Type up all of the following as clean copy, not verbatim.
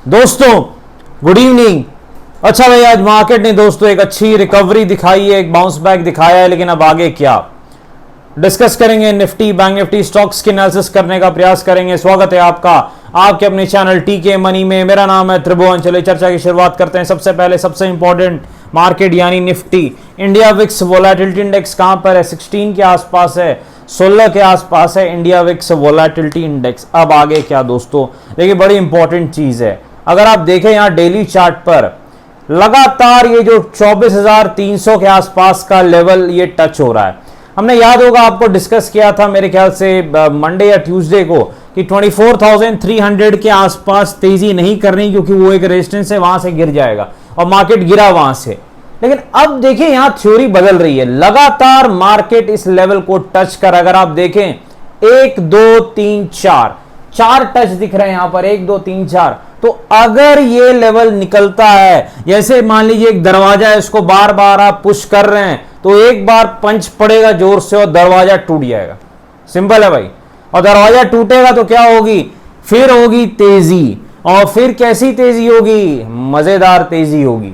दोस्तों good evening. अच्छा भाई, आज मार्केट ने दोस्तों एक अच्छी रिकवरी दिखाई है, एक बाउंस बैक दिखाया है, लेकिन अब आगे क्या डिस्कस करेंगे। निफ्टी बैंक निफ्टी स्टॉक्स की एनालिसिस करने का प्रयास करेंगे। स्वागत है आपका आपके अपने चैनल टीके मनी में। मेरा नाम है त्रिभुवन। चलिए चर्चा की शुरुआत करते हैं। सबसे पहले सबसे इंपॉर्टेंट मार्केट यानी Nifty. India VIX volatility index कहां पर है? 16 के आसपास है, 16 के आसपास है इंडिया विक्स वोलेटिलिटी इंडेक्स। अब आगे क्या दोस्तों? देखिए बड़ी इंपॉर्टेंट चीज है। अगर आप देखें यहां डेली चार्ट पर लगातार ये जो 24,300 के आसपास का लेवल ये टच हो रहा है। हमने याद होगा आपको डिस्कस किया था मेरे ख्याल से मंडे या ट्यूसडे को कि 24,300 के आसपास तेजी नहीं करनी, क्योंकि वो एक रेजिस्टेंस है, वहां से गिर जाएगा और मार्केट गिरा वहां से। लेकिन अब देखिए यहां थ्योरी बदल रही है। लगातार मार्केट इस लेवल को टच कर, अगर आप देखें 1 2 3 4 टच दिख रहे हैं यहां पर, 1 2 3 4। तो अगर ये लेवल निकलता है, जैसे मान लीजिए एक दरवाजा है, इसको बार बार आप पुश कर रहे हैं, तो एक बार पंच पड़ेगा जोर से और दरवाजा टूट जाएगा। सिंपल है भाई। और दरवाजा टूटेगा तो क्या होगी? फिर होगी तेजी। और फिर कैसी तेजी होगी? मजेदार तेजी होगी।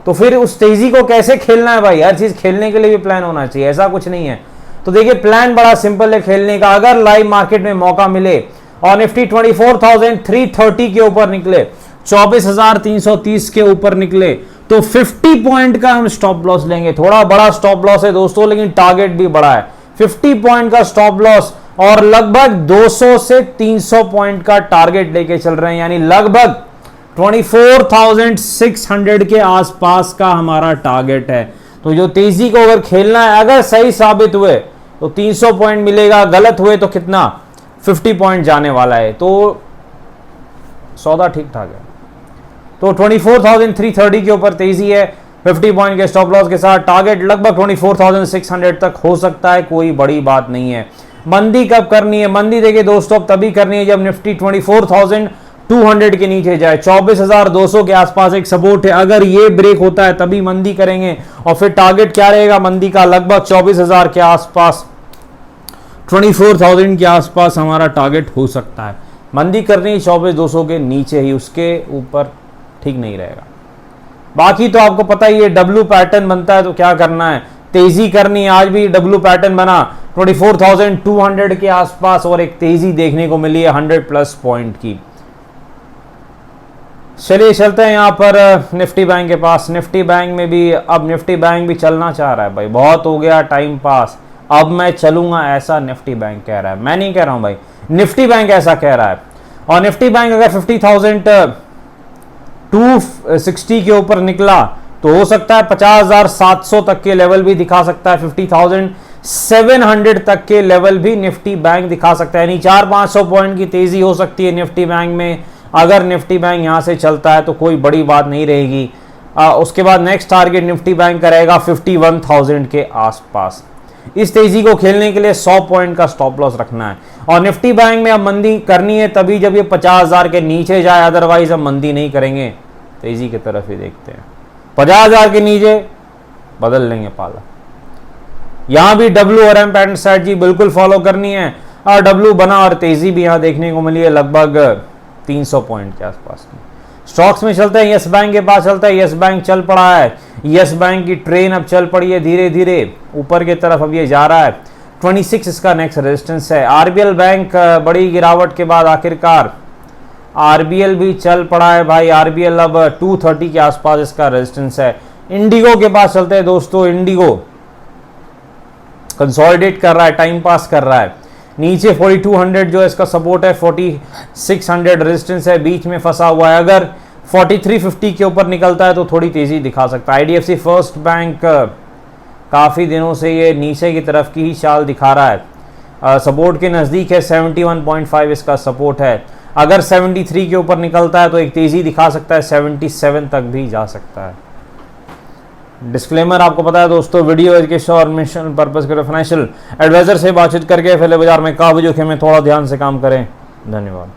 तो फिर उस तेजी को कैसे खेलना है भाई? हर चीज खेलने के लिए भी प्लान होना चाहिए, ऐसा कुछ नहीं है। तो देखिए प्लान बड़ा सिंपल है खेलने का। अगर लाइव मार्केट में मौका मिले और निफ्टी 24,330 के ऊपर निकले, 24,330 के ऊपर निकले, तो 50 पॉइंट का हम स्टॉप लॉस लेंगे। थोड़ा बड़ा स्टॉप लॉस है दोस्तों, लेकिन टारगेट भी बड़ा है। 50 पॉइंट का स्टॉप लॉस और लगभग 200 से 300 पॉइंट का टारगेट लेके चल रहे हैं, यानी लगभग 24,600 के आसपास का हमारा टारगेट है। तो जो तेजी को अगर खेलना है, अगर सही साबित हुए तो 300 पॉइंट मिलेगा, गलत हुए तो कितना? 50 पॉइंट जाने वाला है। तो सौदा ठीक ठाक है। तो 24,330 के ऊपर तेजी है, 50 पॉइंट के स्टॉप लॉस के साथ। टारगेट लगभग 24,600 तक हो सकता है, कोई बड़ी बात नहीं है। मंदी कब करनी है? मंदी देखिए दोस्तों अब तभी करनी है जब निफ्टी 24,200 के नीचे जाए। 24,200 के आसपास एक सपोर्ट है, अगर ये ब्रेक होता है तभी मंदी करेंगे। और फिर टारगेट क्या रहेगा मंदी का? लगभग 24,000 के आसपास, 24,000 के आसपास हमारा टारगेट हो सकता है। मंदी करनी 24,200 के नीचे ही, उसके ऊपर ठीक नहीं रहेगा। बाकी तो आपको पता ही है, डब्ल्यू पैटर्न बनता है तो क्या करना है? तेजी करनी है। आज भी डब्ल्यू पैटर्न बना 24,200 के आसपास और एक तेजी देखने को मिली है 100+ पॉइंट की। चलिए चलते हैं यहां पर निफ्टी बैंक के पास। निफ्टी बैंक में भी अब निफ्टी बैंक भी चलना चाह रहा है भाई, बहुत हो गया टाइम पास, अब मैं चलूंगा, ऐसा निफ्टी बैंक कह रहा है। मैं नहीं कह रहा हूं भाई, निफ्टी बैंक ऐसा कह रहा है। और निफ्टी बैंक अगर 50,260 के ऊपर निकला तो हो सकता है 50,700 तक के लेवल भी दिखा सकता है, 50,700 तक के लेवल भी निफ्टी बैंक दिखा सकता है। यानी 400-500 पॉइंट की तेजी हो सकती है निफ्टी बैंक में। अगर निफ्टी बैंक यहां से चलता है तो कोई बड़ी बात नहीं रहेगी। उसके बाद नेक्स्ट टारगेट निफ्टी बैंक करेगा 51,000 के आसपास। इस तेजी को खेलने के लिए 100 पॉइंट का स्टॉप लॉस रखना है। और निफ्टी बैंक में अब मंदी करनी है तभी जब ये 50,000 के नीचे जाए, अदरवाइज अब मंदी नहीं करेंगे, तेजी की तरफ ही देखते हैं। 50,000 के नीचे बदल लेंगे पाला। यहां भी डब्ल्यू और एम पैटर्न स्ट्रेटजी बिल्कुल फॉलो करनी है। और डब्ल्यू बना और तेजी भी यहां देखने को मिली है लगभग 300 पॉइंट के आसपास की। स्टॉक्स में चलते हैं, यस बैंक के पास चलता है। यस बैंक चल पड़ा है, यस बैंक की ट्रेन अब चल पड़ी है धीरे धीरे ऊपर की तरफ, अब ये जा रहा है। 26 इसका नेक्स्ट रेजिस्टेंस है। आरबीएल बैंक बड़ी गिरावट के बाद आखिरकार आरबीएल भी चल पड़ा है भाई। आरबीएल अब 230 के आसपास इसका रेजिस्टेंस है। इंडिगो के पास चलते हैं दोस्तों। इंडिगो कंसोलिडेट कर रहा है, टाइम पास कर रहा है। नीचे 4200 जो है इसका सपोर्ट है, 4600 रेजिस्टेंस है, बीच में फंसा हुआ है। अगर 4350 के ऊपर निकलता है तो थोड़ी तेजी दिखा सकता है। आईडीएफसी फर्स्ट बैंक काफी दिनों से ये नीचे की तरफ की ही चाल दिखा रहा है, सपोर्ट के नजदीक है। 71.5 इसका सपोर्ट है। अगर 73 के ऊपर निकलता है तो एक तेजी दिखा सकता है, 77 तक भी जा सकता है। डिस्क्लेमर आपको पता है दोस्तों, वीडियो एजुकेशन और मिशन पर्पस के फाइनेंशियल एडवाइजर से बातचीत करके पहले बाजार में काफी जोखिम में थोड़ा ध्यान से काम करें। धन्यवाद।